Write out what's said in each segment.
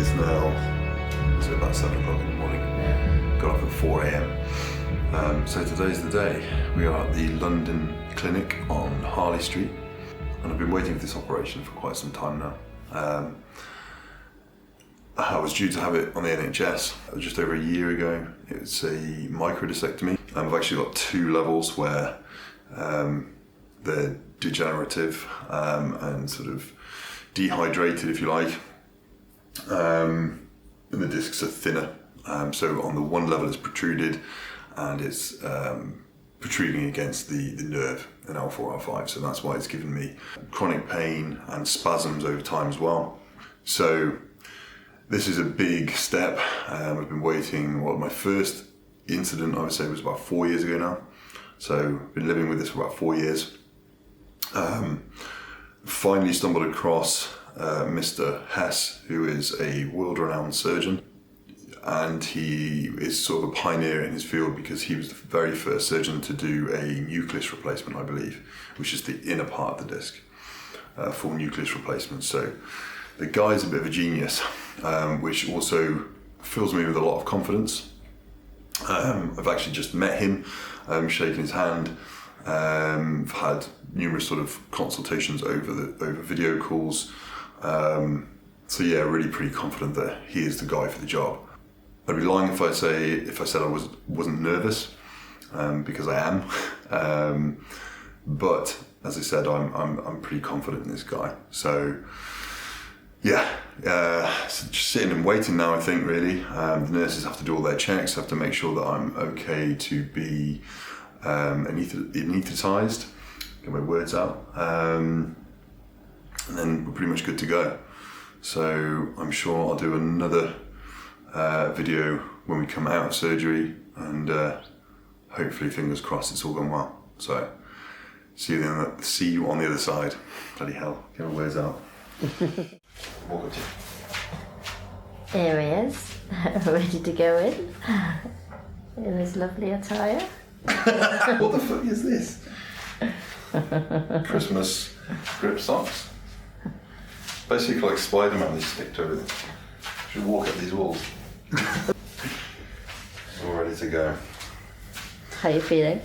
It's now about 7 o'clock in the morning. Got up at 4 a.m. So today's the day. We are at the London clinic on Harley Street, and I've been waiting for this operation for quite some time now. I was due to have it on the NHS just over a year ago. It's a micro discectomy. I've actually got 2 levels where they're degenerative and sort of dehydrated, if you like. And the discs are thinner. So on the one level it's protruded, and it's protruding against the nerve in L4, L5. So that's why it's given me chronic pain and spasms over time as well. So this is a big step. I've been waiting. Well, my first incident, I would say, was about 4 years ago now. So I've been living with this for about 4 years. Finally stumbled across Mr. Hess, who is a world-renowned surgeon. And he is sort of a pioneer in his field because he was the very first surgeon to do a nucleus replacement, I believe, which is the inner part of the disc, full nucleus replacement. So the guy's a bit of a genius, which also fills me with a lot of confidence. I've actually just met him, shaken his hand. I've had numerous sort of consultations over video calls. So yeah, really pretty confident that he is the guy for the job. I'd be lying if I said I wasn't nervous, because I am. But as I said, I'm pretty confident in this guy. So yeah, so just sitting and waiting now, I think, really. The nurses have to do all their checks, have to make sure that I'm okay to be anaesthetized, get my words out, and then we're pretty much good to go. So I'm sure I'll do another video when we come out of surgery, and hopefully, fingers crossed, it's all gone well. So see you on the other side. Bloody hell, get my words out. Walk up to you. There he is, ready to go in his lovely attire. What the fuck is this? Christmas grip socks. Basically like Spider-Man, they stick to everything. Should walk up these walls. All ready to go. How are you feeling?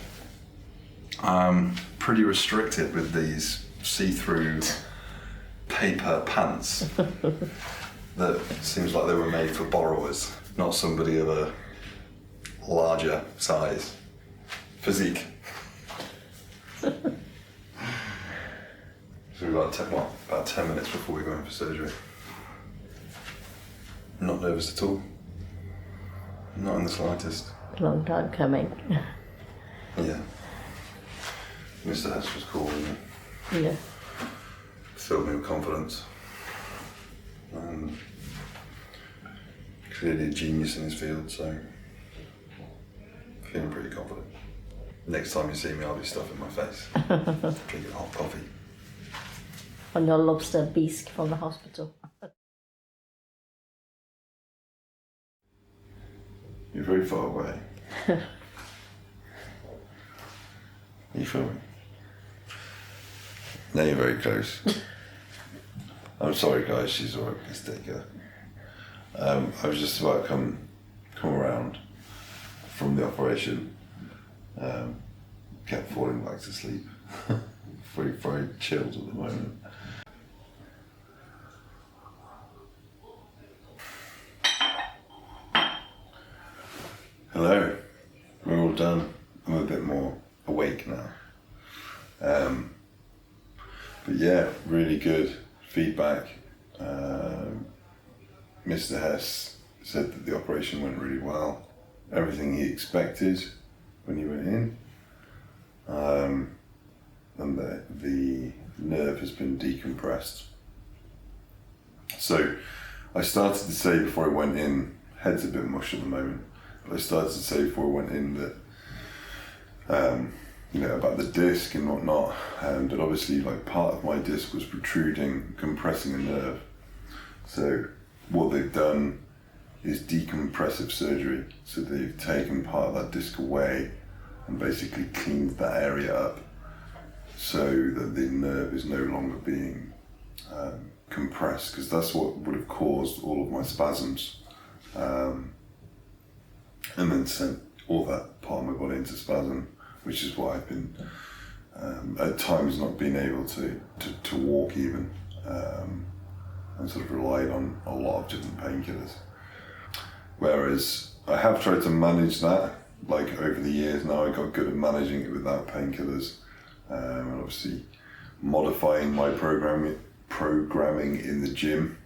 I'm pretty restricted with these see-through paper pants that seems like they were made for borrowers, not somebody of a larger size physique. So we've got about 10 minutes before we go in for surgery. Not nervous at all. Not in the slightest. Long time coming. Yeah. Mr. Hess was cool, wasn't he? Yeah. Filled me with confidence. Clearly a genius in his field, so feeling pretty confident. Next time you see me, I'll be stuffing my face. Drinking hot coffee. On your lobster bisque from the hospital. You're very far away. You filming? Now you're very close. I'm sorry, guys. She's alright. Let's take her. I was just about to come around from the operation. Kept falling back to sleep. very chilled at the moment. Hello. We're all done. I'm a bit more awake now. But yeah, really good feedback. Mr. Hess said that the operation went really well. Everything he expected when he went in. And the nerve has been decompressed. So I started to say before I went in, head's a bit mush at the moment, but I started to say before I went in that about the disc and whatnot, and that obviously like part of my disc was protruding, compressing a nerve. So what they've done is decompressive surgery. So they've taken part of that disc away and basically cleaned that area up so that the nerve is no longer being compressed, because that's what would have caused all of my spasms, and then sent all that part of my body into spasm, which is why I've been at times not being able to walk even, and sort of relied on a lot of different painkillers. Whereas I have tried to manage that, like over the years now. I got good at managing it without painkillers, and obviously modifying my programming in the gym.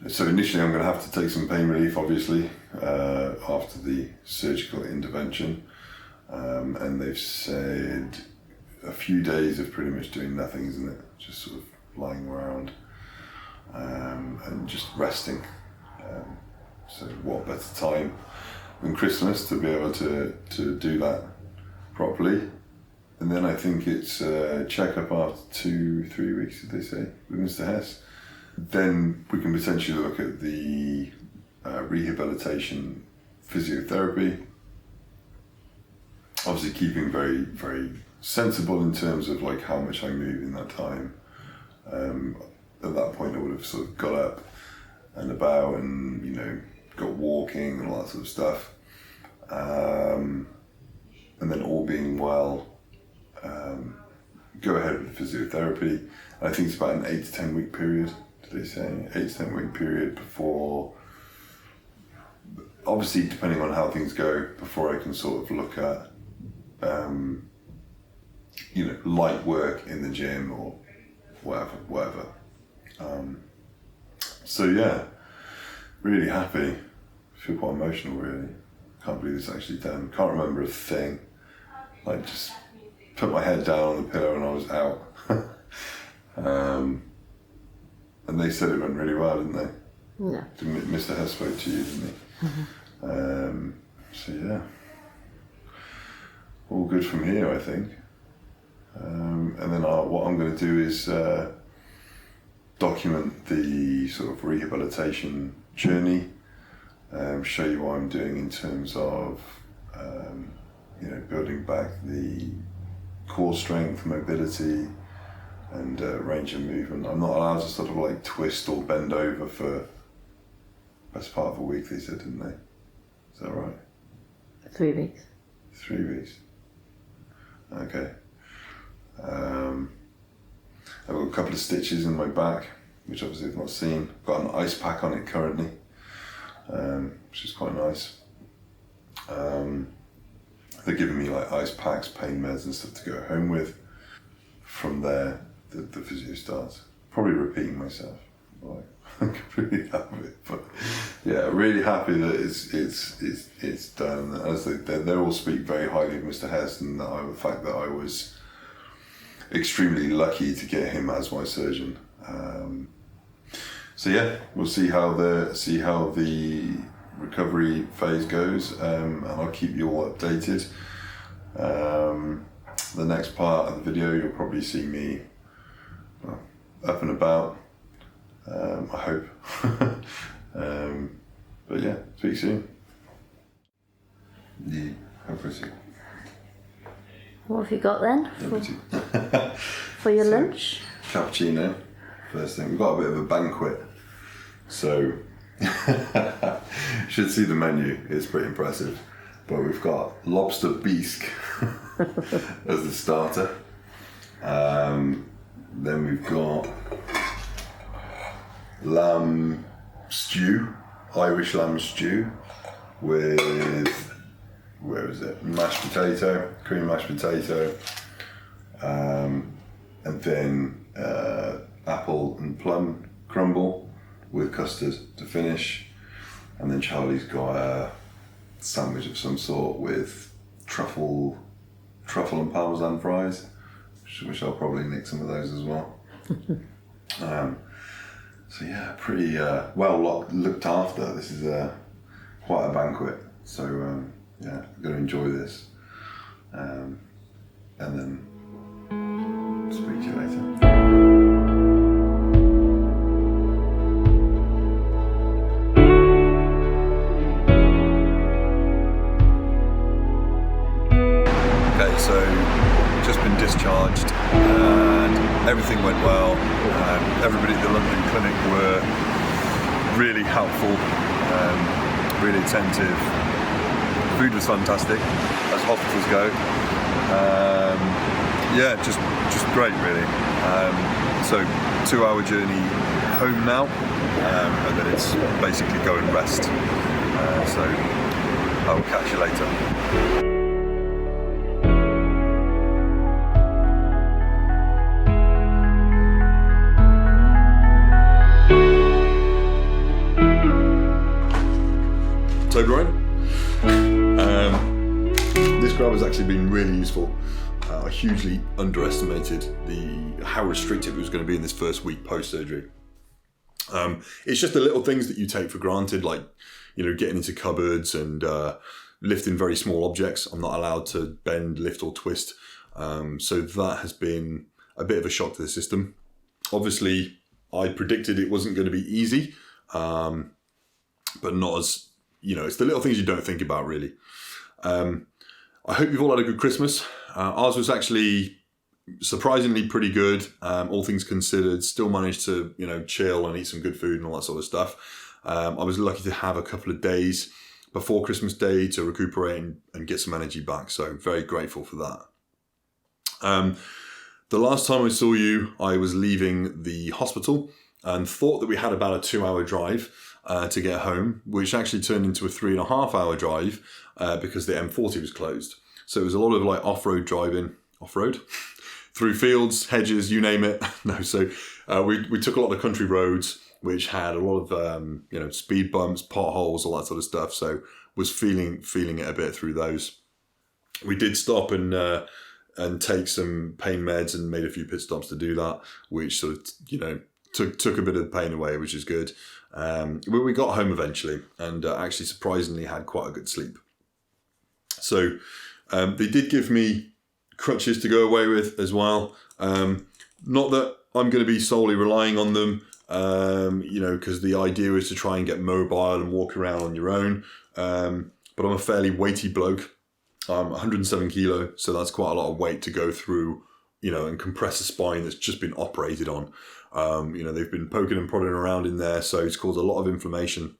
So initially I'm going to have to take some pain relief, obviously, after the surgical intervention, and they've said a few days of pretty much doing nothing, isn't it? Just sort of lying around and just resting. So what better time than Christmas to be able to do that properly. And then I think it's a check-up after 2-3 weeks, did they say, with Mr. Hess. Then we can potentially look at the rehabilitation physiotherapy. Obviously keeping very, very sensible in terms of like how much I move in that time. At that point I would have sort of got up and about and, you know, got walking and all that sort of stuff. And then all being well, go ahead with the physiotherapy. I think it's about an 8 to 10 week period, did they say? 8 to 10 week period before, obviously depending on how things go, before I can sort of look at, you know, light work in the gym or whatever. So yeah, really happy. Feel quite emotional really. Can't believe it's actually done. Can't remember a thing. Like just put my head down on the pillow and I was out. And they said it went really well, didn't they? Yeah. Mr. Hess spoke to you, didn't he? Mm-hmm. So yeah, all good from here, I think. And then what I'm going to do is document the sort of rehabilitation journey, show you what I'm doing in terms of you know, building back the core strength, mobility, and range of movement. I'm not allowed to sort of like twist or bend over for best part of a week, they said, didn't they? Is that right? 3 weeks. 3 weeks. Okay. I've got a couple of stitches in my back, which obviously I've not seen. Got an ice pack on it currently, which is quite nice. They're giving me like ice packs, pain meds and stuff to go home with. From there, the physio starts. Probably repeating myself. Like, I'm completely happy with it, but yeah, really happy that it's done. As they all speak very highly of Mr. Hess, and the fact that I was extremely lucky to get him as my surgeon. So yeah, we'll see how the recovery phase goes, and I'll keep you all updated. The next part of the video, you'll probably see me up and about. I hope. But yeah, speak soon. Yeah, how pretty. What have you got then for your lunch? Cappuccino, first thing. We've got a bit of a banquet, so should see the menu. It's pretty impressive. But we've got lobster bisque as the starter. Then we've got lamb stew, Irish lamb stew with, where is it? Mashed potato, cream mashed potato, and then apple and plum crumble with custard to finish. And then Charlie's got a sandwich of some sort with truffle and parmesan fries, which I'll probably nick some of those as well. So yeah, pretty well looked after. This is quite a banquet, so yeah, I'm going to enjoy this, and then speak to you later. just been discharged and everything went well. Everybody at the London clinic were really helpful, really attentive. Food was fantastic, as hospitals go. Yeah, just great really. So 2-hour journey home now, and then it's basically go and rest. So I will catch you later. So Brian, this grab has actually been really useful. I hugely underestimated how restrictive it was going to be in this first week post-surgery. It's just the little things that you take for granted, like, getting into cupboards and lifting very small objects. I'm not allowed to bend, lift or twist. So that has been a bit of a shock to the system. Obviously, I predicted it wasn't going to be easy, but not as, it's the little things you don't think about really. I hope you've all had a good Christmas. Ours was actually surprisingly pretty good, all things considered. Still managed to, chill and eat some good food and all that sort of stuff. I was lucky to have a couple of days before Christmas Day to recuperate and get some energy back. So very grateful for that. The last time I saw you, I was leaving the hospital and thought that we had about a 2-hour drive to get home, which actually turned into a 3.5-hour drive because the M40 was closed. So it was a lot of like off-road driving, through fields, hedges, you name it. No, so we took a lot of country roads, which had a lot of speed bumps, potholes, all that sort of stuff. So was feeling it a bit through those. We did stop and take some pain meds and made a few pit stops to do that, which sort of took a bit of the pain away, which is good. But we got home eventually and actually surprisingly had quite a good sleep. So they did give me crutches to go away with as well. Not that I'm going to be solely relying on them, because the idea is to try and get mobile and walk around on your own. But I'm a fairly weighty bloke. I'm 107 kilo, so that's quite a lot of weight to go through, and compress a spine that's just been operated on. They've been poking and prodding around in there, so it's caused a lot of inflammation.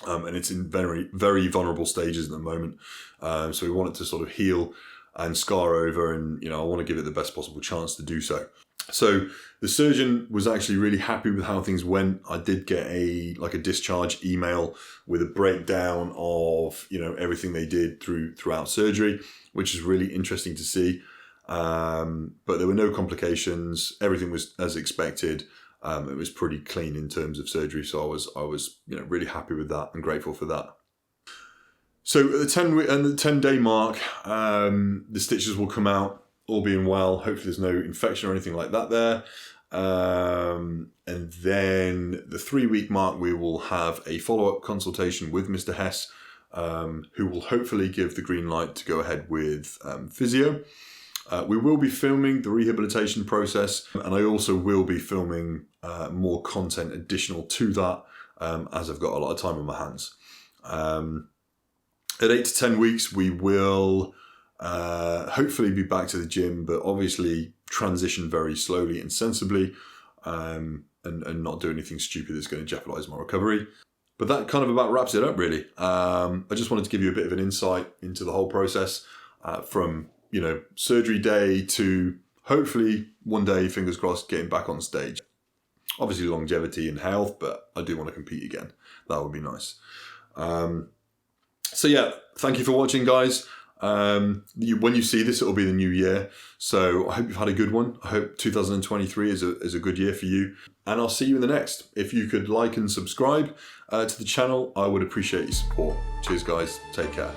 And it's in very, very vulnerable stages at the moment. So we want it to sort of heal and scar over, and I want to give it the best possible chance to do so. So the surgeon was actually really happy with how things went. I did get a discharge email with a breakdown of everything they did throughout surgery, which is really interesting to see. But there were no complications. Everything was as expected. It was pretty clean in terms of surgery, so I was really happy with that and grateful for that. So at the 10-day mark, the stitches will come out, all being well. Hopefully there's no infection or anything like that there. And then the 3-week mark, we will have a follow-up consultation with Mr. Hess, who will hopefully give the green light to go ahead with physio. We will be filming the rehabilitation process, and I also will be filming more content additional to that, as I've got a lot of time on my hands. At 8 to 10 weeks, we will hopefully be back to the gym, but obviously transition very slowly and sensibly, and not do anything stupid that's going to jeopardize my recovery. But that kind of about wraps it up, really. I just wanted to give you a bit of an insight into the whole process, from surgery day to hopefully one day, fingers crossed, getting back on stage. Obviously longevity and health, but I do want to compete again. That would be nice. So yeah, thank you for watching, guys. When you see this, it'll be the new year. So I hope you've had a good one. I hope 2023 is a good year for you. And I'll see you in the next. If you could like and subscribe to the channel, I would appreciate your support. Cheers, guys. Take care.